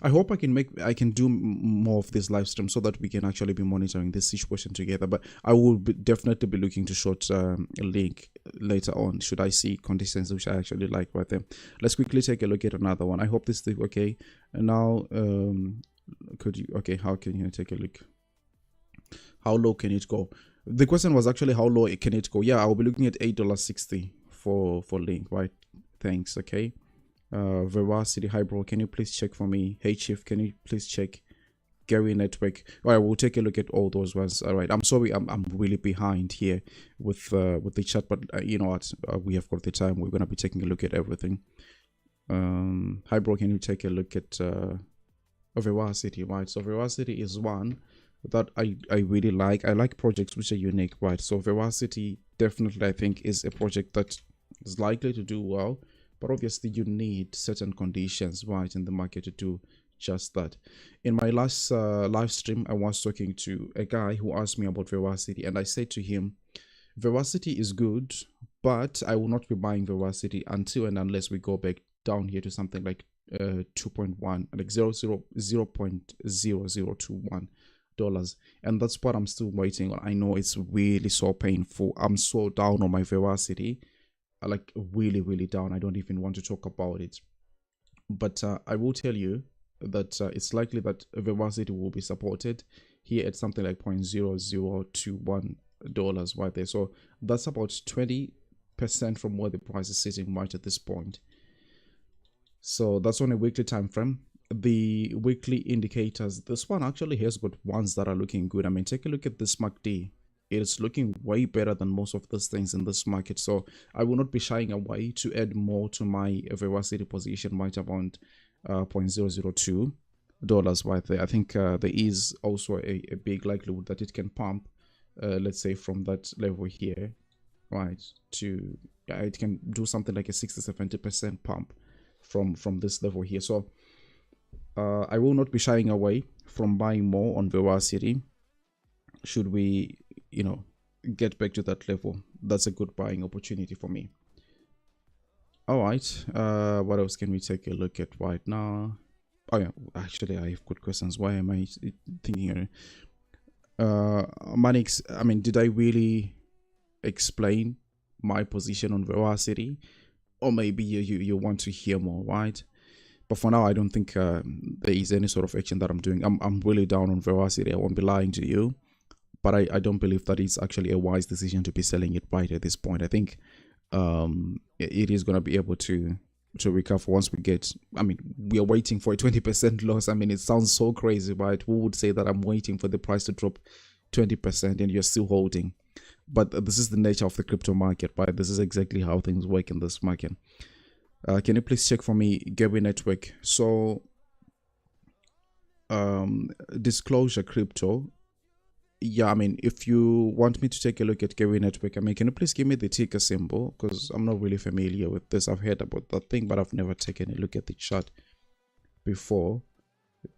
I hope I can do more of this live stream so that we can actually be monitoring this situation together. But I will definitely be looking to short a link later on, should I see conditions which I actually like right there. Let's quickly take a look at another one. I hope this is okay. And now how can you take a look? How low can it go? The question was actually how low can it go. Yeah, I'll be looking at $8.60 for link, right? Thanks. Okay. Verasity, hi bro, can you please check for me? Hey Chief, can you please check? Gari network. All right, we'll take a look at all those ones. All right, I'm sorry, I'm really behind here with the chat, but you know what, we have got the time. We're gonna be taking a look at everything. Hi bro, can you take a look at Verasity, right? So Verasity is one that I really like. I like projects which are unique, right? So Verasity definitely, I think, is a project that is likely to do well. But obviously you need certain conditions, right, in the market to do just that. In my last live stream, I was talking to a guy who asked me about Verasity, and I said to him, Verasity is good, but I will not be buying Verasity until and unless we go back down here to something like 2.1, like 0.0021 dollars, and that's what I'm still waiting on. I know it's really so painful. I'm so down on my Verasity, like really down. I don't even want to talk about it, but I will tell you that it's likely that Verasity will be supported here at something like $0.0021 right there. So that's about 20% from where the price is sitting right at this point. So that's on a weekly time frame. The weekly indicators, this one actually has got ones that are looking good. I mean, take a look at this MACD. It is looking way better than most of those things in this market. So I will not be shying away to add more to my Verasity position right around $0.002 right there. I think there is also a big likelihood that it can pump, let's say from that level here, right, to it can do something like a 60-70% pump from this level here. So I will not be shying away from buying more on Verasity should we, you know, get back to that level, that's a good buying opportunity for me. All right, what else can we take a look at right now? Oh yeah, actually I have good questions. Why am I thinking Manix, I mean, did I really explain my position on Verasity? Or maybe you want to hear more, right? But for now, I don't think there is any sort of action that I'm doing. I'm really down on Verasity. I won't be lying to you, but I don't believe that it's actually a wise decision to be selling it right at this point. I think it is going to be able to recover once we get, I mean, we are waiting for a 20% loss. I mean, it sounds so crazy, right? Who would say that I'm waiting for the price to drop 20% and you're still holding? But this is the nature of the crypto market, right? This is exactly how things work in this market. Can you please check for me Gari network? So disclosure crypto. Yeah, I mean, if you want me to take a look at Gari network, I mean, can you please give me the ticker symbol? Because I'm not really familiar with this. I've heard about that thing, but I've never taken a look at the chart before.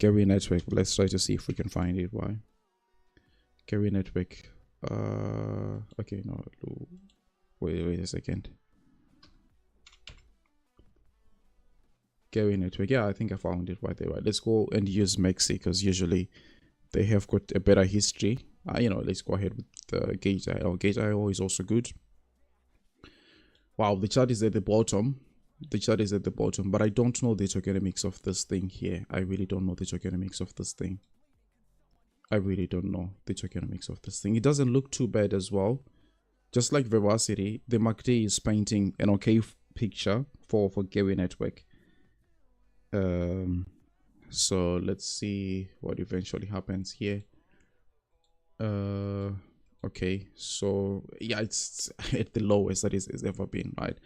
Gari network. Let's try to see if we can find it. Why? Gari network. Okay, no. Wait a second. Gari network. Yeah, I think I found it right there. Right. Let's go and use Mexi because usually they have got a better history. You know, let's go ahead with Gate.io. Gate.io is also good. Wow, the chart is at the bottom. The chart is at the bottom, but I don't know the tokenomics of this thing here. I really don't know the tokenomics of this thing. I really don't know the tokenomics of this thing. It doesn't look too bad as well. Just like Verasity, the MACD is painting an okay picture for Gari network. So let's see what eventually happens here. Okay, so yeah, it's at the lowest that it's ever been, right?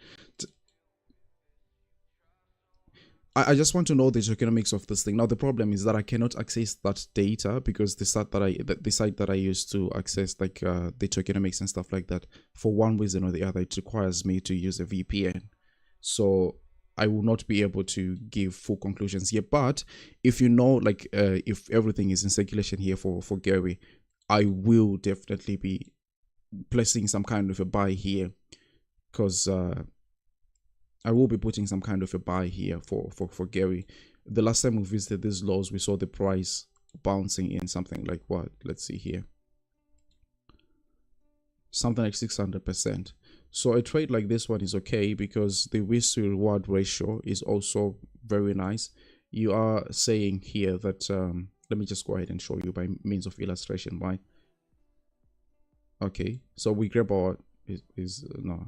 I just want to know the tokenomics of this thing. Now the problem is that I cannot access that data because the site that I use to access like the tokenomics and stuff like that, for one reason or the other, it requires me to use a VPN. So I will not be able to give full conclusions here. But if you know, like if everything is in circulation here for Gari, I will definitely be placing some kind of a buy here, because I will be putting some kind of a buy here for Gari. The last time we visited these lows, we saw the price bouncing in something like what? Let's see here. Something like 600%. So a trade like this one is okay because the risk to reward ratio is also very nice. You are saying here that, let me just go ahead and show you by means of illustration, right? Okay, so we grab our, no.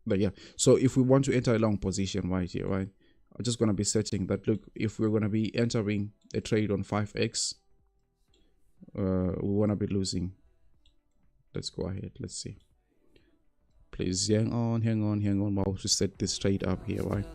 But yeah, so if we want to enter a long position right here, right, I'm just going to be setting that, look, if we're going to be entering a trade on 5x, we want to be losing. Let's go ahead, let's see. Please hang on while we set this trade up here, right?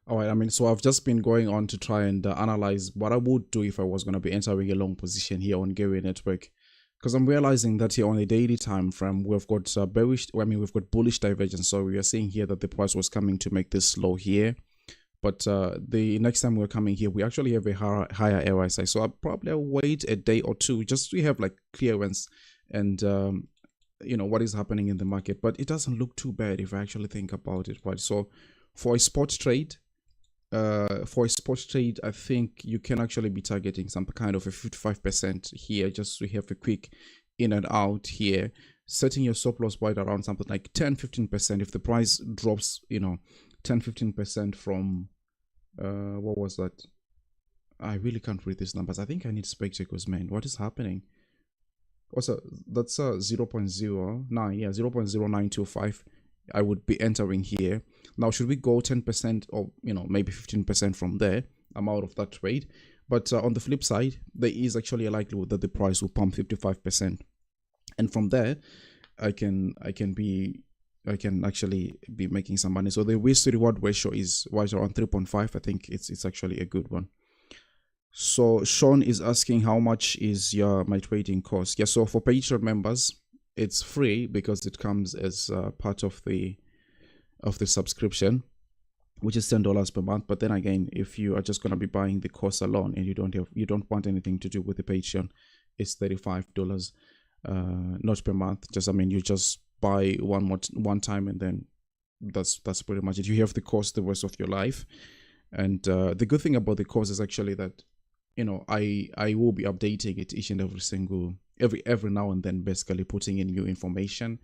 Alright, I mean, so I've just been going on to try and analyze what I would do if I was going to be entering a long position here on Gari network, because I'm realizing that here on a daily time frame we've got bearish, I mean we've got bullish divergence. So we are seeing here that the price was coming to make this low here, But the next time we're coming here, we actually have a higher RSI. So I'll probably wait a day or two just to have like clearance and what is happening in the market. But it doesn't look too bad if I actually think about it, right? So for a spot trade, I think you can actually be targeting some kind of a 55% here, just to have a quick in and out here, setting your stop loss right around something like 10-15%. If the price drops 10-15% from what was that? I really can't read these numbers. I think I need spectacles, man. What is happening? Also, that's 0.09, yeah, 0.0925. I would be entering here. Now, should we go 10% or maybe 15% from there? I'm out of that trade. But on the flip side, there is actually a likelihood that the price will pump 55%, and from there, I can actually be making some money. So the risk to reward ratio is right around 3.5. I think it's actually a good one. So Sean is asking, how much is my trading cost? Yeah, so for Patreon members, it's free because it comes as part of the subscription, which is $10 per month. But then again, if you are just going to be buying the course alone and you don't want anything to do with the Patreon, it's $35 not per month. You just buy one time, and then that's pretty much it. You have the course the rest of your life. And the good thing about the course is actually that I will be updating it each and every now and then, basically putting in new information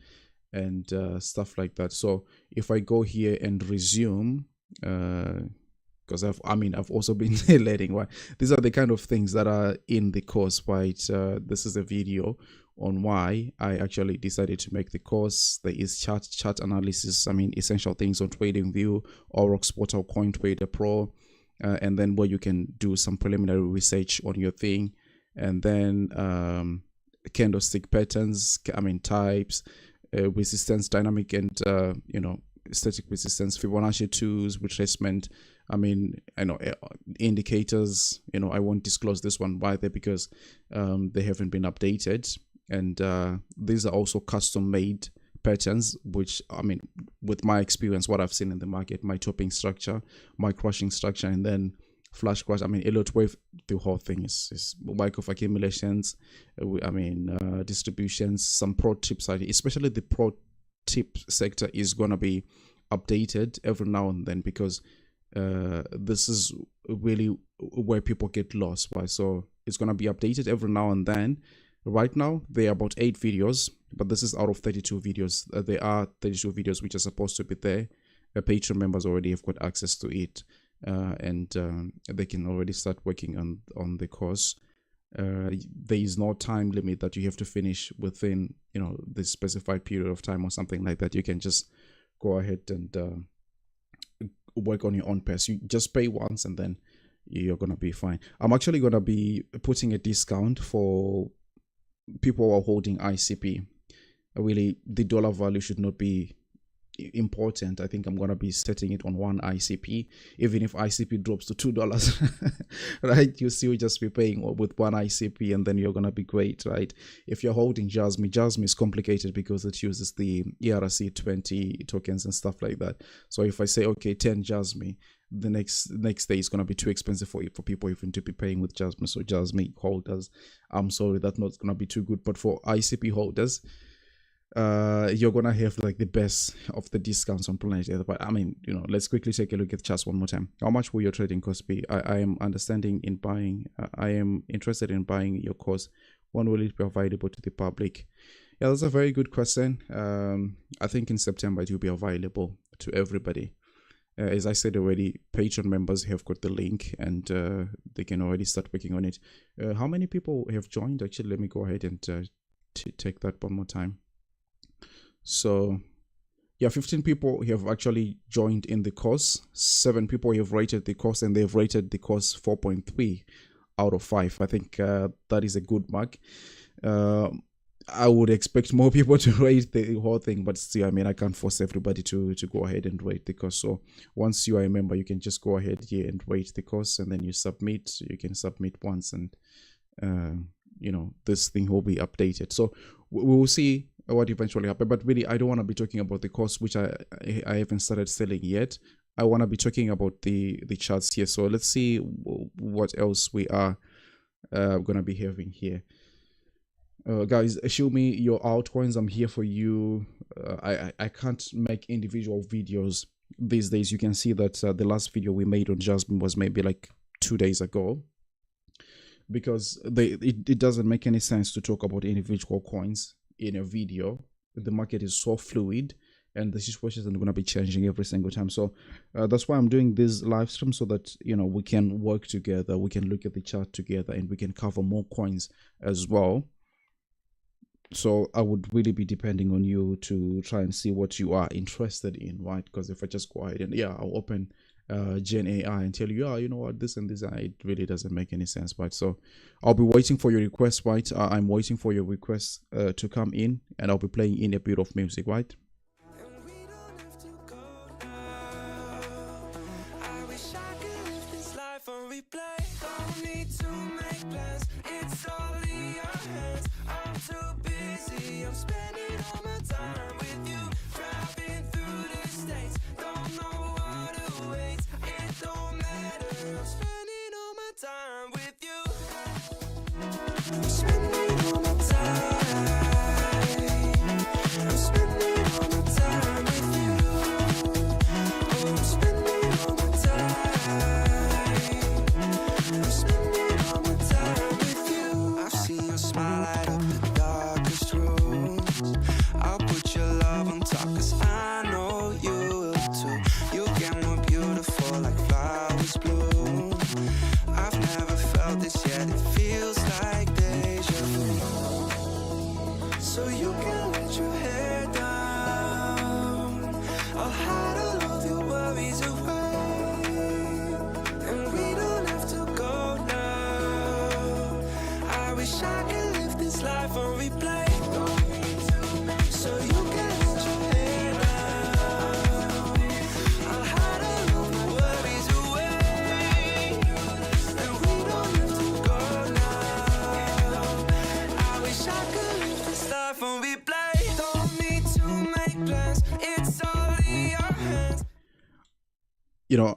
and stuff like that. So if I go here and resume, because I've also been letting, right? These are the kind of things that are in the course, right? This is a video on why I actually decided to make the course. There is chart analysis, essential things on TradingView, Aurochs Portal, CoinTrader Pro, and then where you can do some preliminary research on your thing, and then candlestick patterns, types, resistance, dynamic and static resistance, Fibonacci tools, retracement. Indicators. I won't disclose this one right there because they haven't been updated, and these are also custom made patterns, which with my experience, what I've seen in the market, my topping structure, my crushing structure, and then flash crash. Elliott wave, the whole thing is wake of accumulations, distributions, some pro tips, especially the pro tip sector is going to be updated every now and then, because this is really where people get lost, right? So it's going to be updated every now and then. Right now there are about 8 videos, but this is out of 32 videos. There are 32 videos which are supposed to be there. Patreon members already have got access to it, and they can already start working on the course. There is no time limit that you have to finish within the specified period of time or something like that. You can just go ahead and work on your own pace. You just pay once and then you're gonna be fine. I'm actually gonna be putting a discount for people who are holding ICP. Really, the dollar value should not be important. I think I'm gonna be setting it on 1 ICP. Even if ICP drops to $2, right, you still just be paying with 1 ICP, and then you're gonna be great, right? If you're holding Jasmy is complicated because it uses the ERC20 tokens and stuff like that. So if I say okay, 10 Jasmy, the next day is gonna be too expensive for people even to be paying with Jasmy. So Jasmy holders, I'm sorry, that's not gonna be too good. But for ICP holders, you're gonna have like the best of the discounts on planet Earth. But let's quickly take a look at charts one more time. How much will your trading cost be? I am interested in buying your course. When will it be available to the public? Yeah, that's a very good question. I think in September it will be available to everybody. As I said already, Patreon members have got the link, and they can already start working on it. How many people have joined? Actually, let me go ahead and take that one more time. So yeah, 15 people have actually joined in the course. 7 people have rated the course, and they've rated the course 4.3 out of 5. I think that is a good mark. I would expect more people to rate the whole thing, but still, I can't force everybody to go ahead and rate the course. So once you are a member, you can just go ahead here and rate the course, and then you submit. You can submit once, and this thing will be updated. So we will see what eventually happens. But really, I don't want to be talking about the course, which I haven't started selling yet. I want to be talking about the charts here. So let's see what else we are gonna be having here. Guys, show me your altcoins. I'm here for you. I can't make individual videos these days. You can see that the last video we made on Jasmy was maybe like 2 days ago, because it doesn't make any sense to talk about individual coins in a video. The market is so fluid, and the situations are going to be changing every single time. So that's why I'm doing this live stream, so that we can work together, we can look at the chart together, and we can cover more coins as well. So I would really be depending on you to try and see what you are interested in, right? Because if I just go ahead and I'll open Gen AI and tell you, you know what, this and this, it really doesn't make any sense, right? So I'll be waiting for your request, right? I'm waiting for your request to come in, and I'll be playing in a bit of music, right?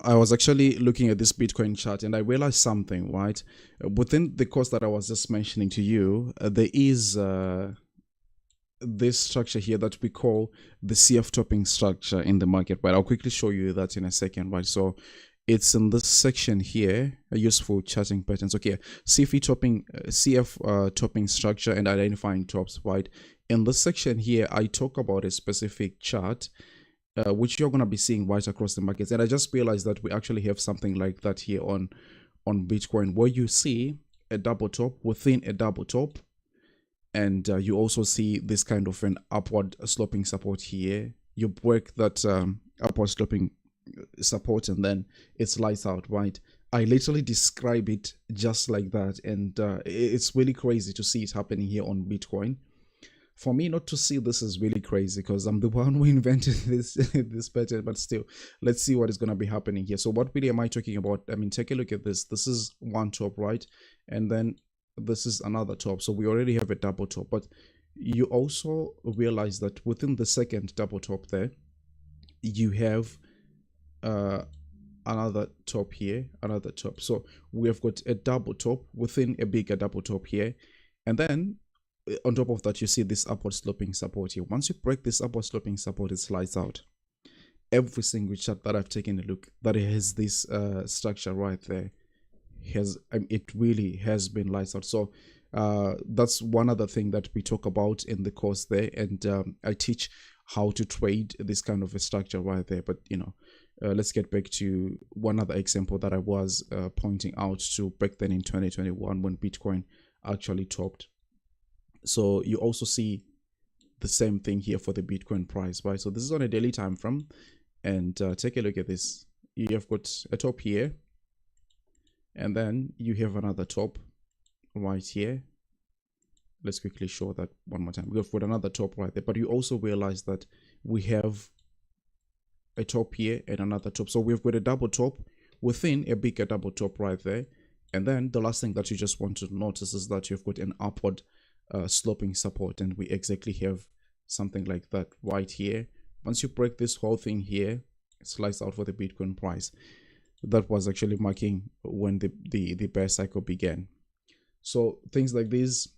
I was actually looking at this Bitcoin chart, and I realized something, right? Within the course that I was just mentioning to you, there is this structure here that we call the CF topping structure in the market, right? I'll quickly show you that in a second, right? So it's in this section here, a useful charting patterns. Okay, CF topping structure and identifying tops, right? In this section here, I talk about a specific chart which you're going to be seeing right across the markets. And I just realized that we actually have something like that here on Bitcoin, where you see a double top within a double top, and you also see this kind of an upward sloping support here. You break that upward sloping support, and then it's lights out, right? I literally describe it just like that, and it's really crazy to see it happening here on Bitcoin. For me not to see this is really crazy, because I'm the one who invented this this pattern, but still, let's see what is going to be happening here. So what really am I talking about? I mean, take a look at this. This is one top, right? And then this is another top. So we already have a double top, but you also realize that within the second double top there, you have another top here, another top. So we have got a double top within a bigger double top here, and then on top of that, you see this upward sloping support here. Once you break this upward sloping support, it slides out. Every single chart that I've taken a look that has this structure right there it really has been lights out. So that's one other thing that we talk about in the course there, and I teach how to trade this kind of a structure right there. But let's get back to one other example that I was pointing out to back then in 2021 when Bitcoin actually topped. So you also see the same thing here for the Bitcoin price, right? So this is on a daily time frame, and take a look at this. You have got a top here, and then you have another top right here. Let's quickly show that one more time. We've got another top right there, but you also realize that we have a top here and another top. So we've got a double top within a bigger double top right there. And then the last thing that you just want to notice is that you've got an upward sloping support, and we exactly have something like that right here. Once you break this whole thing here, sliced out for the Bitcoin price. That was actually marking when the bear cycle began. So things like these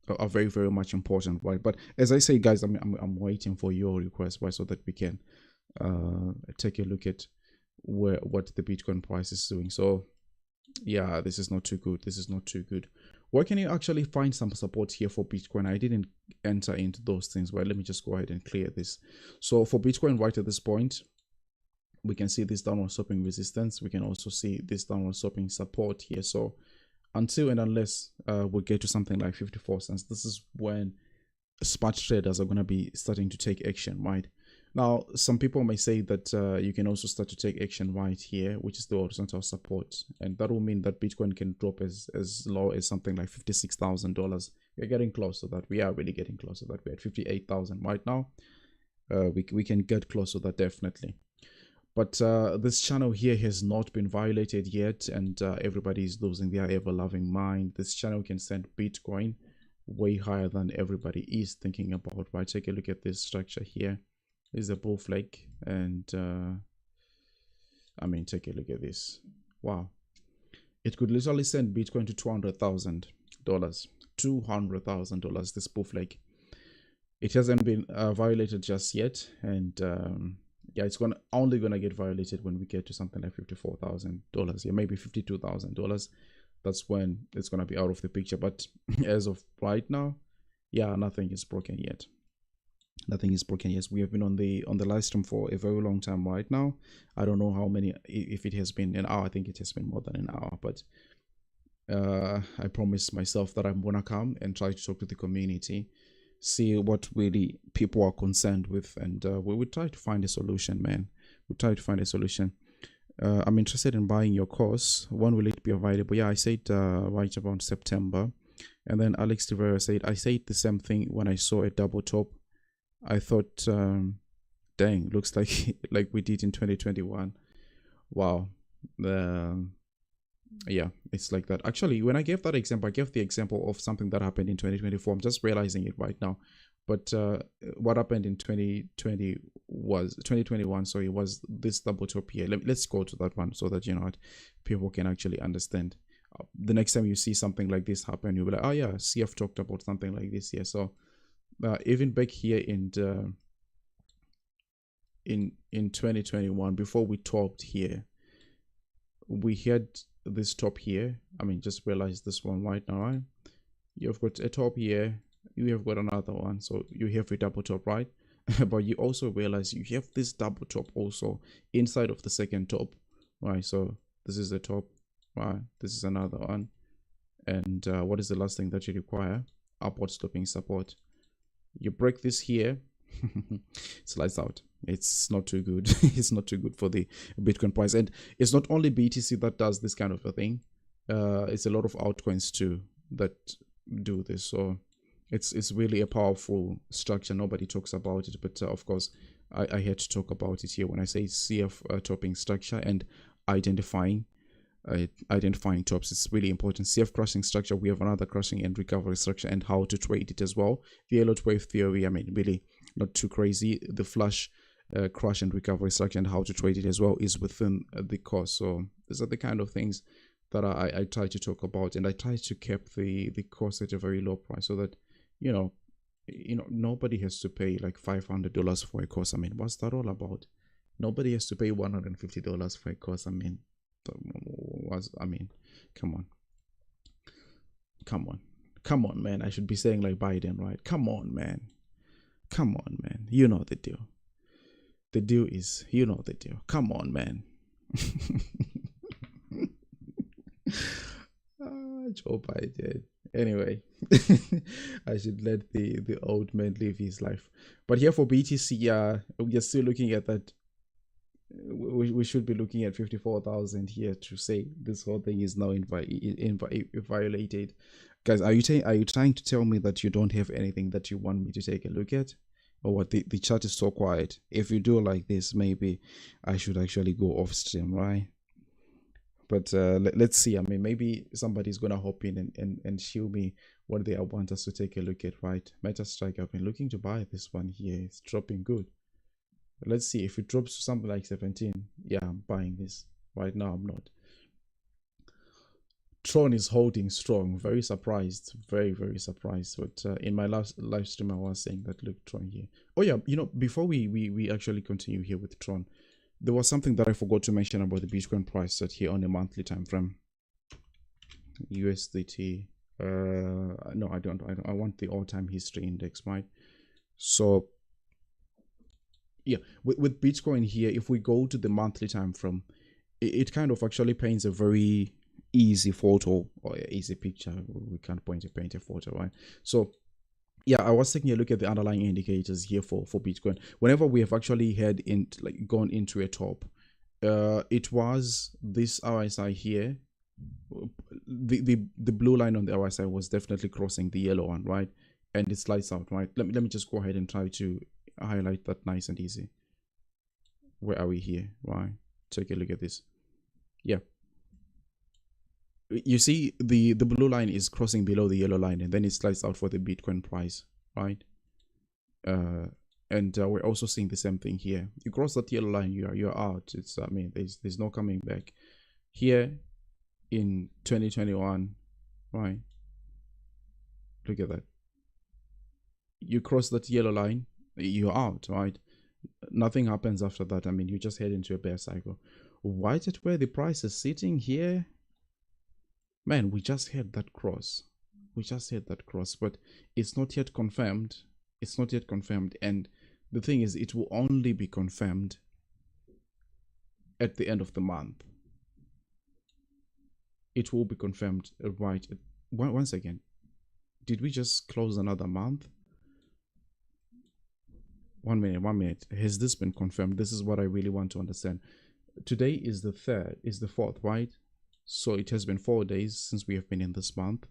are very, very much important, right? But as I say, guys, I'm waiting for your request, right, so that we can take a look at what the Bitcoin price is doing. So yeah, this is not too good. This is not too good. Where can you actually find some support here for Bitcoin? I didn't enter into those things. Well, let me just go ahead and clear this. So for Bitcoin, right at this point, we can see this downward sloping resistance. We can also see this downward sloping support here. So until and unless we get to something like 54 cents, this is when smart traders are going to be starting to take action, right? Now, some people may say that you can also start to take action right here, which is the horizontal support. And that will mean that Bitcoin can drop as low as something like $56,000. We're getting close to that. We are really getting close to that. We're at 58,000 right now. We can get close to that definitely. But this channel here has not been violated yet, and everybody is losing their ever-loving mind. This channel can send Bitcoin way higher than everybody is thinking about, right? Take a look at this structure here. This is a bull flag, and I mean, take a look at this. Wow. It could literally send Bitcoin to $200,000. $200,000, this bull flag. It hasn't been violated just yet, and yeah, it's only gonna get violated when we get to something like $54,000. Yeah, maybe $52,000. That's when it's gonna be out of the picture. But as of right now, yeah, nothing is broken yet. Nothing is broken yet. We have been on the live stream for a very long time right now. I don't know how many, if it has been an hour. I think it has been more than an hour. But I promised myself that I'm gonna come and try to talk to the community, see what really people are concerned with, and we will try to find a solution, man. We'll try to find a solution. I'm interested in buying your course. When will it be available? Yeah, I said right around September. And then Alex Rivera said, I said the same thing when I saw a double top. I thought, dang, looks like like we did in 2021. Wow. Yeah, it's like that. Actually, when I gave that example, I gave the example of something that happened in 2024. I'm just realizing it right now. But what happened in 2021, sorry, was this double top here. Let's go to that one so that, you know, people can actually understand. The next time you see something like this happen, you'll be like, oh yeah, CF talked about something like this here. So even back here in 2021, before we topped here, we had this top here. I mean, just realize this one right now, right? You've got a top here, you have got another one, so you have a double top, right? But you also realize you have this double top also inside of the second top, right? So this is the top, right? This is another one. And what is the last thing that you require? Upward sloping support. You break this here, slides out. It's not too good. It's not too good for the Bitcoin price. And it's not only BTC that does this kind of a thing. It's a lot of altcoins too that do this. So it's really a powerful structure. Nobody talks about it, but of course I had to talk about it here when I say CF topping structure and identifying tops. It's really important. CF crushing structure, we have another crushing and recovery structure, and how to trade it as well. The yellow wave theory, I mean, really not too crazy. The flush crush and recovery structure and how to trade it as well is within the course. So these are the kind of things that I try to talk about, and I try to keep the course at a very low price so that you know nobody has to pay like $500 for a course. I mean, what's that all about? Nobody has to pay $150 for a course. I mean, come on, man. I should be saying like Biden, right? Come on, man. You know the deal. The deal is, you know the deal. Come on, man. Joe Biden. Anyway, I should let the old man live his life. But here for BTC, we are still looking at that. We should be looking at 54,000 here to say this whole thing is now violated. Guys, are you trying to tell me that you don't have anything that you want me to take a look at, or what? The chat is so quiet. If you do like this, maybe I should actually go off stream, right? But let's see. I mean, maybe somebody's gonna hop in and show me what they want us to take a look at, right? MetaStrike, I've been looking to buy this one here. It's dropping good. Let's see if it drops to something like 17. Yeah, I'm buying this. Right now, I'm not. Tron is holding strong. Very surprised. Very, very surprised. But in my last live stream, I was saying that, look, Tron here. Oh, yeah. You know, before we actually continue here with Tron, there was something that I forgot to mention about the Bitcoin price set here on a monthly time frame. USDT. No, I don't. I want the all-time history index, right? So, yeah, with Bitcoin here, if we go to the monthly time frame, it kind of actually paints a very easy photo or easy picture. We can't paint a photo, right? So yeah, I was taking a look at the underlying indicators here for Bitcoin. Whenever we have actually had in like gone into a top, it was this RSI here. The blue line on the RSI was definitely crossing the yellow one, right? And it slides out, right? Let me just go ahead and try to highlight that nice and easy. Where are we here? Right, take a look at this. Yeah, you see the blue line is crossing below the yellow line, and then it slides out for the Bitcoin price, right? And we're also seeing the same thing here. You cross that yellow line, you're out. It's, I mean, there's no coming back here in 2021, right? Look at that. You cross that yellow line, you're out, right? Nothing happens after that. I mean, you just head into a bear cycle. Right at where the price is sitting here, man, we just had that cross. We just had that cross, but it's not yet confirmed. It's not yet confirmed. And the thing is, it will only be confirmed at the end of the month. It will be confirmed right. Once again, did we just close another month? 1 minute, 1 minute. Has this been confirmed? This is what I really want to understand. Today is the 3rd, is the 4th, right? So it has been 4 days since we have been in this month.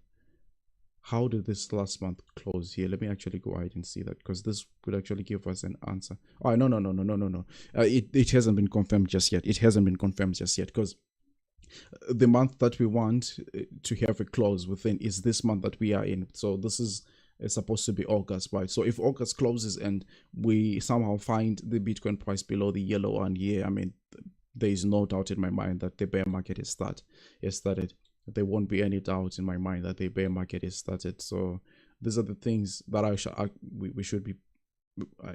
How did this last month close here? Let me actually go ahead and see that, because this could actually give us an answer. Oh, no. It hasn't been confirmed just yet. It hasn't been confirmed just yet, because the month that we want to have a close within is this month that we are in. So this is supposed to be August, right? So if August closes and we somehow find the Bitcoin price below the yellow one here, I mean, there is no doubt in my mind that the bear market has started. There won't be any doubt in my mind that the bear market is started. So these are the things that we should be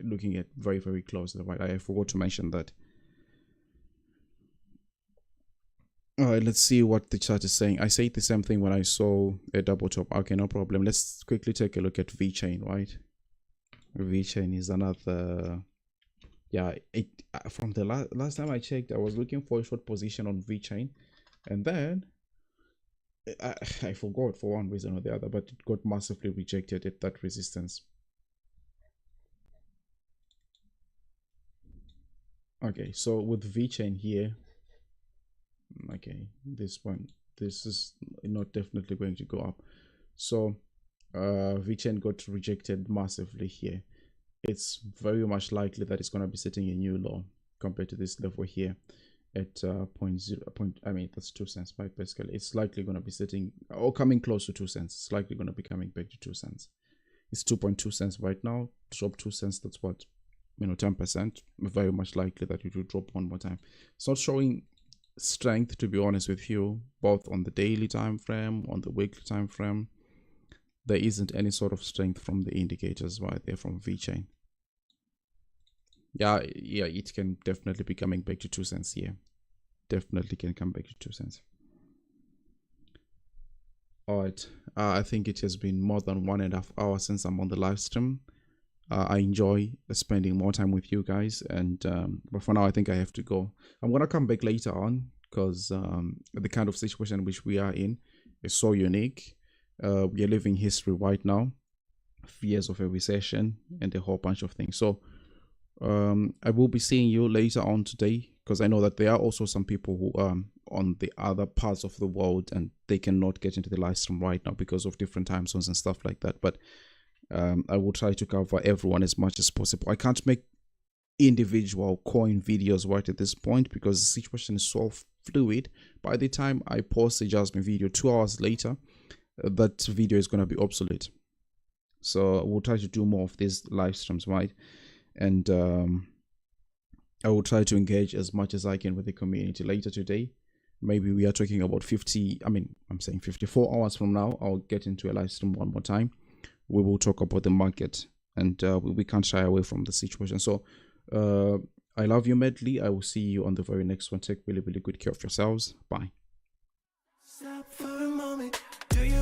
looking at very, very closely, right? I forgot to mention that. All right, let's see what the chart is saying. I said the same thing when I saw a double top. Okay, no problem. Let's quickly take a look at VeChain, right? VeChain is another. Yeah, from the last time I checked, I was looking for a short position on VeChain, and then I forgot for one reason or the other, but it got massively rejected at that resistance. Okay, so with VeChain here, okay, this is not definitely going to go up. So VeChain got rejected massively here. It's very much likely that it's going to be setting a new low compared to this level here at 0.0. I mean, that's 2 cents, right? Basically, it's likely going to be setting or coming close to 2 cents. It's likely going to be coming back to 2 cents. It's 2.2 cents right now. Drop 2 cents. That's what, 10%. Very much likely that it will drop one more time. It's not showing strength, to be honest with you, both on the daily time frame, on the weekly time frame. There isn't any sort of strength from the indicators right there from VeChain. Yeah, it can definitely be coming back to 2 cents here. Definitely can come back to 2 cents. All right, I think it has been more than 1.5 hours since I'm on the live stream. I enjoy spending more time with you guys, and but for now I think I have to go. I'm gonna come back later on, because the kind of situation which we are in is so unique. We are living history right now, fears of a recession and a whole bunch of things. So I will be seeing you later on today, because I know that there are also some people who are on the other parts of the world and they cannot get into the live stream right now because of different time zones and stuff like that. But I will try to cover everyone as much as possible. I can't make individual coin videos right at this point because the situation is so fluid. By the time I post a Jasmy video 2 hours later, that video is going to be obsolete. So we'll try to do more of these live streams, right? And I will try to engage as much as I can with the community later today. Maybe we are talking about 50, I'm saying 54 hours from now. I'll get into a live stream one more time. We will talk about the market, and we can't shy away from the situation. So I love you, Medley. I will see you on the very next one. Take really, really good care of yourselves. Bye.